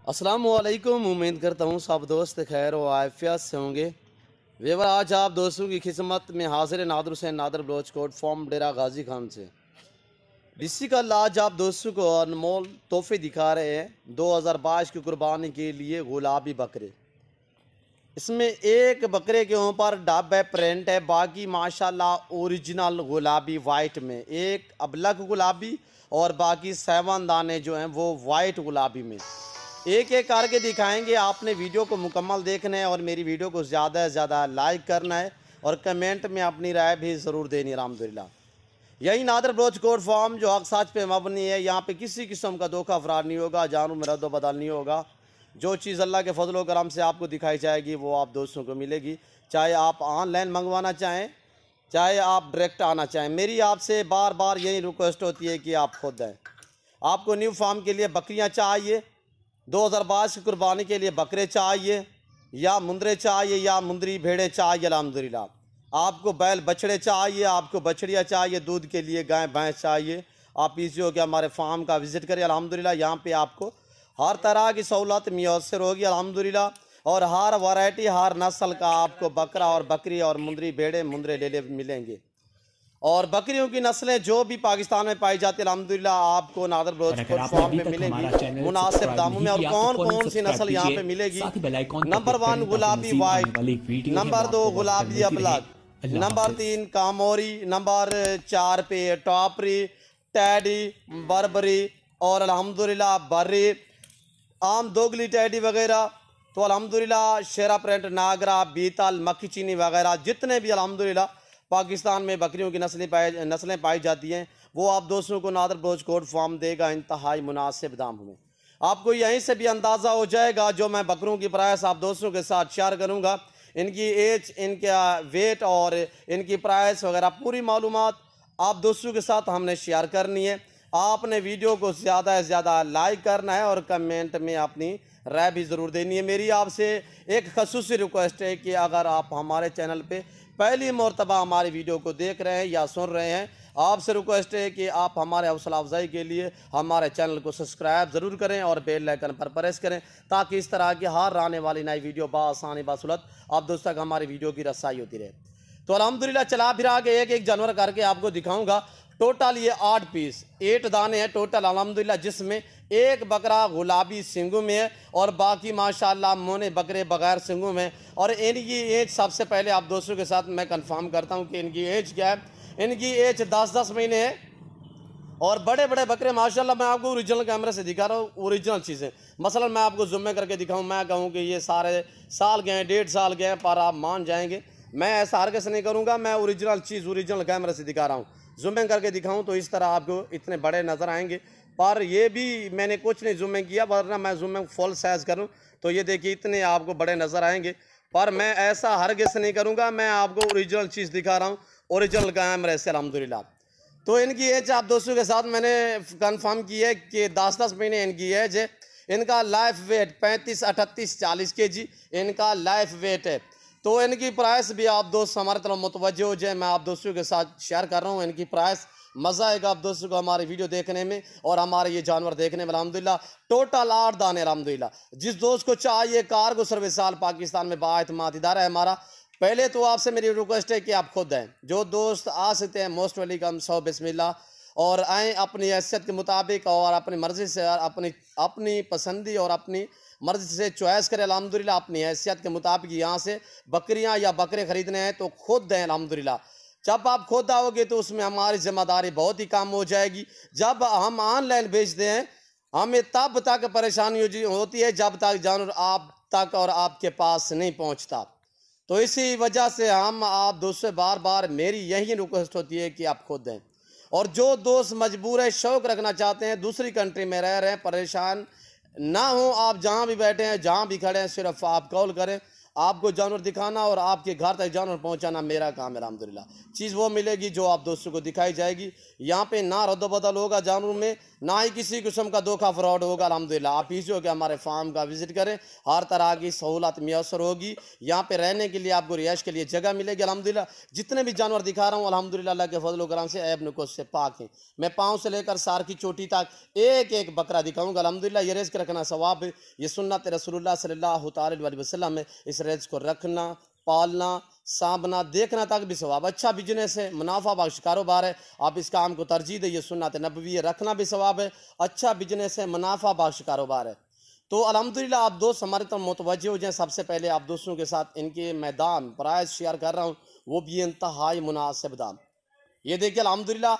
अस्सलामुअलैकुम। उम्मीद करता हूँ सब दोस्त खैर व आफियत से होंगे। वेवर आज आप दोस्तों की खिदमत में हाजिर नादर हुसैन नादर बलोच कोट फॉर्म डेरा गाजी खान से डिस्ट्रिक्ट। आज आप दोस्तों को अनमोल तोहफे दिखा रहे हैं 2022 की कुर्बानी के लिए गुलाबी बकरे। इसमें एक बकरे के ऊपर डब है, प्रिंट है, बाकी माशाल्लाह ओरिजिनल गुलाबी वाइट में, एक अबलग गुलाबी और बाकी 7 दाने जो हैं वो वाइट गुलाबी में। एक एक करके दिखाएंगे। आपने वीडियो को मुकम्मल देखना है और मेरी वीडियो को ज़्यादा से ज़्यादा लाइक करना है और कमेंट में अपनी राय भी ज़रूर देनी है। अल्हम्दुलिल्लाह यही नादर बलोच कोट फार्म जो हक सच पे मबनी है, यहाँ पे किसी किस्म का धोखा फराड नहीं होगा, जानू में रद्द बदल नहीं होगा। जो चीज़ अल्लाह के फजल करम से आपको दिखाई जाएगी वो आप दोस्तों को मिलेगी, चाहे आप ऑनलाइन मंगवाना चाहें चाहे आप डायरेक्ट आना चाहें। मेरी आपसे बार बार यही रिक्वेस्ट होती है कि आप खुद आएँ। आपको न्यू फार्म के लिए बकरियाँ चाहिए, 2022 की कुर्बानी के लिए बकरे चाहिए या मुंदरे चाहिए या मुंदरी भेड़ें चाहिए, अल्हम्दुलिल्लाह आपको बैल बछड़े चाहिए, आपको बछड़ियाँ चाहिए, दूध के लिए गाय भैंस चाहिए, आप इसी हो के हमारे फार्म का विज़िट करिए। अल्हम्दुलिल्लाह यहाँ पे आपको हर तरह की सहूलत मुयस्सर होगी अल्हम्दुलिल्लाह, और हर वैरायटी हर नस्ल का आपको बकरा और बकरी और मुंदरी भेड़े मुंदरे लेले मिलेंगे। और बकरियों की नस्लें जो भी पाकिस्तान में पाई जाती है अल्हम्दुलिल्लाह आपको नादर बलोच कोट फार्म में मिलेंगी मुनासिब दामों में। और कौन कौन सी नस्ल यहाँ पे मिलेगी? नंबर 1 गुलाबी वाइट, नंबर 2 गुलाबी अबलग, नंबर 3 कामोरी, नंबर 4 पे टॉपरी, टैडी, बरबरी और अल्हम्दुलिल्लाह बर्री, आम दोगली टैडी वगैरह। तो अल्हम्दुलिल्लाह शेरा प्रिंट, नागरा, बीतल, मक्खी चीनी वगैरह जितने भी अल्हम्दुलिल्लाह पाकिस्तान में बकरियों की नस्लें पाई जाती हैं वो आप दोस्तों को नादर बलोच कोट फार्म देगा इंतहाई मुनासिब दाम में। आपको यहीं से भी अंदाज़ा हो जाएगा जो मैं बकरों की प्राइस आप दोस्तों के साथ शेयर करूंगा, इनकी एज, इनका वेट और इनकी प्राइस वगैरह पूरी मालूमात आप दोस्तों के साथ हमने शेयर करनी है। आपने वीडियो को ज़्यादा से ज़्यादा लाइक करना है और कमेंट में अपनी राय भी ज़रूर देनी है। मेरी आपसे एक खसूसी रिक्वेस्ट है कि अगर आप हमारे चैनल पे पहली मरतबा हमारी वीडियो को देख रहे हैं या सुन रहे हैं, आपसे रिक्वेस्ट है कि आप हमारे हौसला अफजाई के लिए हमारे चैनल को सब्सक्राइब ज़रूर करें और बेल आइकन पर प्रेस करें ताकि इस तरह की हर आने वाली नई वीडियो बासानी बासुलत आप दोस्तों तक हमारी वीडियो की रसाई होती रहे। तो अल्हम्दुलिल्लाह चला फिरा के एक एक जानवर करके आपको दिखाऊंगा। टोटल ये 8 पीस 8 दाने हैं टोटल अल्हम्दुलिल्लाह, जिसमें एक बकरा गुलाबी सिंगों में है और बाकी माशाल्लाह मोने बकरे बगैर सिंगों में। और इनकी एज सबसे पहले आप दोस्तों के साथ मैं कंफर्म करता हूं कि इनकी एज क्या है। इनकी एज 10-10 महीने है और बड़े बड़े बकरे माशाल्लाह मैं आपको ओरिजिनल कैमरे से दिखा रहा हूँ, ओरिजिनल चीज़ें। मसलन मैं आपको जुम्मे करके दिखाऊँ, मैं कहूँ कि ये सारे साल गए हैं, 1.5 साल गए हैं, पर आप मान जाएंगे मैं ऐसा हरगिज़ नहीं करूँगा। मैं ओरिजिनल चीज़ ओरिजिनल कैमरे से दिखा रहा हूँ। जूमिंग करके दिखाऊं तो इस तरह आपको इतने बड़े नज़र आएंगे, पर ये भी मैंने कुछ नहीं जूमिंग किया, वरना मैं जूमिंग फुल साइज़ करूं तो ये देखिए इतने आपको बड़े नज़र आएंगे, पर मैं ऐसा हरगिज़ नहीं करूंगा। मैं आपको ओरिजिनल चीज़ दिखा रहा हूं ओरिजिनल कैमरे से अल्हम्दुलिल्लाह। तो इनकी एज आप दोस्तों के साथ मैंने कंफर्म की है कि 10-10 महीने इनकी एज है। इनका लाइफ वेट 35, 38, 40 kg इनका लाइफ वेट है। तो इनकी प्राइस भी आप दोस्त हमारे तरफ मुतवज्जे हो जाए, मैं आप दोस्तों के साथ शेयर कर रहा हूँ इनकी प्राइस। मज़ा आएगा आप दोस्तों को हमारी वीडियो देखने में और हमारे ये जानवर देखने में। अल्हम्दुलिल्लाह टोटल 8 दाने अल्हम्दुलिल्लाह। जिस दोस्त को चाहिए कार्गो सर्विस साल पाकिस्तान में बाएतमाद इदारा है हमारा। पहले तो आपसे मेरी रिक्वेस्ट है कि आप खुद आएँ, जो दोस्त आ सकते हैं मोस्ट वेलकम, सौ बिस्मिल्लाह, और आएँ अपनी हैसियत के मुताबिक और अपनी मर्ज़ी से अपनी पसंदी और अपनी मर्ज़ी से चॉइस करें अल्हम्दुलिल्लाह। अपनी हैसियत के मुताबिक यहाँ से बकरियाँ या बकरे ख़रीदने हैं तो खुद दें अल्हम्दुलिल्लाह। जब आप खुद आओगे तो उसमें हमारी ज़िम्मेदारी बहुत ही कम हो जाएगी। जब हम ऑनलाइन बेचते हैं हमें तब तक परेशानी होती है जब तक जानवर आप तक और आपके पास नहीं पहुँचता। तो इसी वजह से हम आप दोस्तों बार बार मेरी यही रिक्वेस्ट होती है कि आप खुद दें। और जो दोस्त मजबूर है, शौक़ रखना चाहते हैं, दूसरी कंट्री में रह रहे हैं, परेशान ना हो, आप जहाँ भी बैठे हैं, जहाँ भी खड़े हैं, सिर्फ आप कॉल करें आपको जानवर दिखाना और आपके घर तक जानवर पहुंचाना मेरा काम है। अल्हम्दुलिल्लाह चीज़ वो मिलेगी जो आप दोस्तों को दिखाई जाएगी। यहाँ पे ना रद्द बदल होगा जानवर में, ना ही किसी किस्म का धोखा फ्रॉड होगा। अल्हम्दुलिल्लाह आप इसी हो कि हमारे फार्म का विजिट करें, हर तरह की सहूलत मैसर होगी। यहाँ पे रहने के लिए आपको रिहाइश के लिए जगह मिलेगी। अल्हम्दुलिल्लाह जितने भी जानवर दिखा रहा हूँ अल्हम्दुलिल्लाह अल्लाह के फजल करम से ऐब नुक़्स से पाक हैं। मैं पाँव से लेकर सार की चोटी तक एक एक बकरा दिखाऊंगा। अल्हम्दुलिल्लाह ये रिज़्क़ रखना सवाब है, ये सुन्नत रसूलुल्लाह सल्लल्लाहु अलैहि वसल्लम है। इस रिज़्क़ को रखना, पालना, सांभना, देखना तक भी सवाब। अच्छा बिजनेस है, मुनाफा बख्श कारोबार है, आप इस काम को तरजीह दें। ये सुन्नत नबवी है, रखना भी सवाब है। अच्छा बिजनेस है, मुनाफा बख्श कारोबार है। तो अल्हम्दुलिल्लाह आप दोस्त हमारे तरफ मुतवज्जे हो जाएं। सबसे पहले आप दोस्तों के साथ इनके मैदान प्राइस शेयर कर रहा हूँ, वो भी इंतहाई मुनासिब दाम। ये देखिए अल्हम्दुलिल्लाह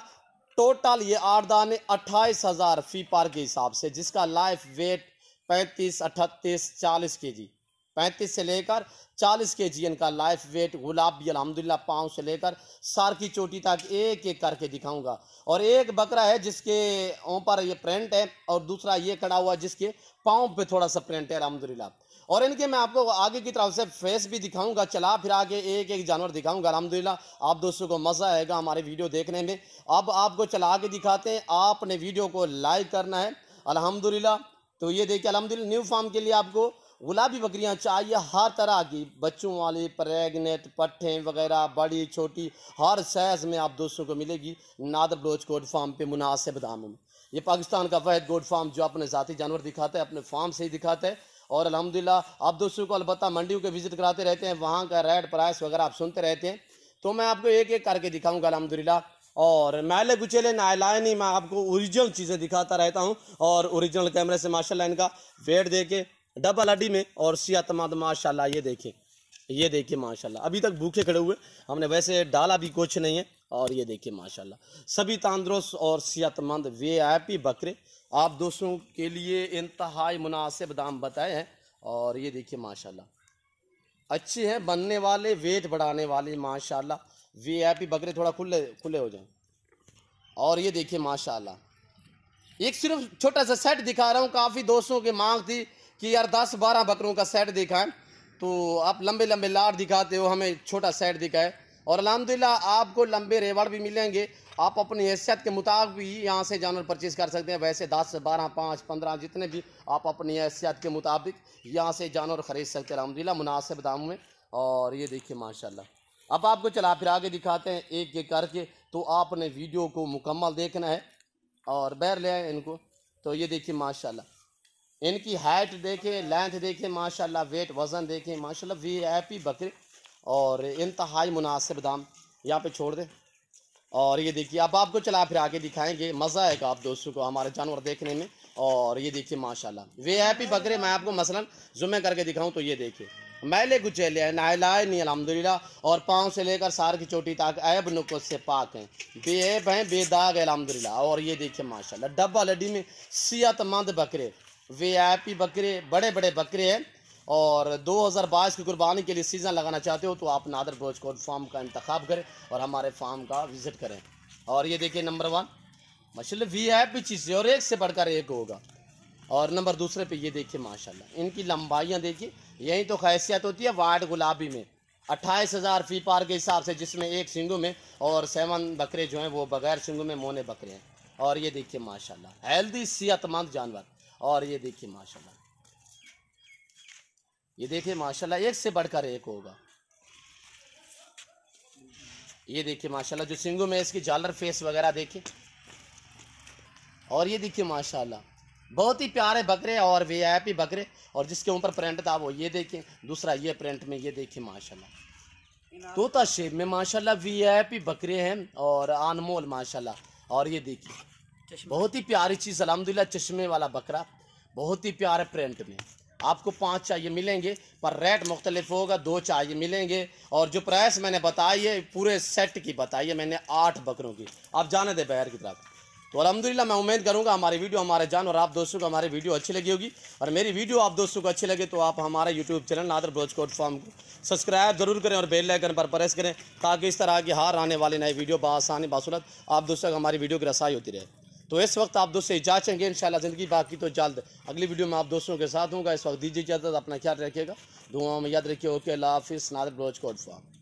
टोटल ये 8 दाने 28,000 फी पार के हिसाब से, जिसका लाइफ वेट 35, 38, 40 kg, 35 से लेकर 40 kg इनका लाइफ वेट। गुलाब भी अल्हम्दुलिल्लाह पाँव से लेकर सार की चोटी तक एक एक करके दिखाऊंगा। और एक बकरा है जिसके ऊपर ये प्रिंट है और दूसरा ये खड़ा हुआ जिसके पाँव पे थोड़ा सा प्रिंट है अल्हम्दुलिल्लाह। और इनके मैं आपको आगे की तरफ से फेस भी दिखाऊंगा, चला फिर आगे एक एक जानवर दिखाऊंगा। अल्हम्दुलिल्लाह आप दोस्तों को मज़ा आएगा हमारे वीडियो देखने में। अब आपको चला के दिखाते हैं, आपने वीडियो को लाइक करना है अल्हम्दुलिल्लाह। तो ये देखिए अल्हम्दुलिल्लाह न्यू फार्म के लिए आपको गुलाबी बकरियां चाहिए, हर तरह की, बच्चों वाली, प्रेगनेंट, पट्ठे वगैरह, बड़ी छोटी, हर साइज़ में आप दोस्तों को मिलेगी नादर बलोच गोट फार्म पे मुनासिब दामों में। ये पाकिस्तान का वाहिद गोट फार्म जो अपने ज़ाती जानवर दिखाता है, अपने फार्म से ही दिखाता है। और अल्हम्दुलिल्लाह आप दोस्तों को अलबत्ता मंडियों के विजिट कराते रहते हैं, वहाँ का रेट प्राइस वगैरह आप सुनते रहते हैं। तो मैं आपको एक एक करके दिखाऊंगा अल्हम्दुलिल्लाह। और मैले गुचेले नायलाए नहीं, मैं आपको ओरिजिनल चीज़ें दिखाता रहता हूँ। और ओरिजिनल कैमरे से माशाल्लाह इनका वेट देके डबल हड्डी में और सेहतमंद माशाल्लाह। ये देखिए माशाल्लाह अभी तक भूखे खड़े हुए, हमने वैसे डाला भी कुछ नहीं है। और ये देखिए माशाल्लाह सभी तंदुरुस्त और सेहतमंद VIP बकरे आप दोस्तों के लिए इंतहाई मुनासिब दाम बताए हैं। और ये देखिए माशाल्लाह अच्छे हैं, बनने वाले, वेट बढ़ाने वाले माशाल्लाह VIP बकरे। थोड़ा खुले खुले हो जाएं। और ये देखिए माशाल्लाह एक सिर्फ छोटा सा सेट दिखा रहा हूँ। काफ़ी दोस्तों की मांग थी कि यार 10-12 बकरों का सेट दिखाएं, तो आप लंबे लंबे लाट दिखाते हो, हमें छोटा सेट दिखाए। और अल्हम्दुलिल्लाह आपको लंबे रेवड़ भी मिलेंगे, आप अपनी हैसियत के मुताबिक भी यहाँ से जानवर परचेज कर सकते हैं। वैसे 10, 12, 5, 15 जितने भी आप अपनी हैसियत के मुताबिक यहाँ से जानवर ख़रीद सकते हैं अल्हम्दुलिल्लाह मुनासिब दामों में। और ये देखिए माशाल्लाह अब आपको चला फिर आगे दिखाते हैं एक एक करके, तो आपने वीडियो को मुकम्मल देखना है। और बैर ले आए इनको। तो ये देखिए माशाल्लाह इनकी हाइट देखें, लेंथ देखें माशाल्लाह, वेट वज़न देखें माशाल्लाह, VIP बकरे और इंतहाई मुनासिब दाम। यहाँ पे छोड़ दें। और ये देखिए अब आपको चला फिर आगे दिखाएंगे, मज़ा आएगा आप दोस्तों को हमारे जानवर देखने में। और ये देखिए माशाल्लाह VIP बकरे मैं आपको मसलन जुम्मे करके दिखाऊं तो ये देखिए मैले गुचेले हैं, नायलाए नहीं अल्हम्दुलिल्लाह। और पाँव से लेकर सार की चोटी तक ऐब नुक़्स से पाक हैं, बेऐब हैं, बेदाग है अल्हम्दुलिल्लाह। और ये देखिए माशाल्लाह डब्बा लड्डी में सेहतमंद बकरे, VIP बकरे, बड़े बड़े बकरे हैं। और 2022 की कुर्बानी के लिए सीज़न लगाना चाहते हो तो आप नादर बलोच गोट फार्म का इंतखाब करें और हमारे फार्म का विज़िट करें। और ये देखिए नंबर 1 माशाल्लाह VIP चीज़ और एक से बढ़कर एक होगा। और नंबर दूसरे पे ये देखिए माशाल्लाह इनकी लंबाइयाँ देखिए, यही तो खैसियत होती है वाइट गुलाबी में। 28,000 फी पार के हिसाब से, जिसमें एक सिंगों में और 7 बकरे जो हैं वो बगैर सिंगों में मोने बकरे हैं। और ये देखिए माशाल्लाह हेल्दी सेहतमंद जानवर। और ये देखिए माशाल्लाह, ये देखिए माशाल्लाह एक से बढ़कर एक होगा। ये देखिए माशाल्लाह जो सिंगों में इसकी झालर फेस वगैरह देखिए। और ये देखिए माशाल्लाह बहुत ही प्यारे बकरे और VIP बकरे। और जिसके ऊपर प्रिंट था वो ये देखें, दूसरा ये प्रिंट में ये देखिए माशाल्लाह तोता शेप में माशाल्लाह VIP बकरे हैं और अनमोल माशाल्लाह। और ये देखिए बहुत ही प्यारी चीज़ अल्हम्दुलिल्लाह, चश्मे वाला बकरा बहुत ही प्यारे प्रिंट में। आपको 5 चाहिए मिलेंगे पर रेट मुख्तलिफ होगा, 2 चाहिए मिलेंगे। और जो प्राइस मैंने बताई है पूरे सेट की बताई है मैंने 8 बकरों की। आप जाने दे बहर की तरफ। तो अल्हम्दुलिल्लाह मैं उम्मीद करूंगा हमारी वीडियो, हमारे जान और आप दोस्तों को हमारी वीडियो अच्छी लगी होगी। और मेरी वीडियो आप दोस्तों को अच्छी लगे तो आप हमारे YouTube channel Nadar Baloch goat farm को सब्सक्राइब जरूर करें और बेल आइकन पर प्रेस करें, ताकि इस तरह की हर आने वाली नई वीडियो बआसानी बासुरत आप दोस्तों को हमारी वीडियो की रसाई होती रहे। तो इस वक्त आप दोस्तों जांचेंगे इंशाल्लाह ज़िंदगी बाकी तो जल्द अगली वीडियो में आप दोस्तों के साथ होगा। इस वक्त दीजिए इजाज़त, अपना ख्याल रखिएगा, दुआ में याद रखिए। ओके, अल्लाह हाफिज़। Nadir Baloch goat form.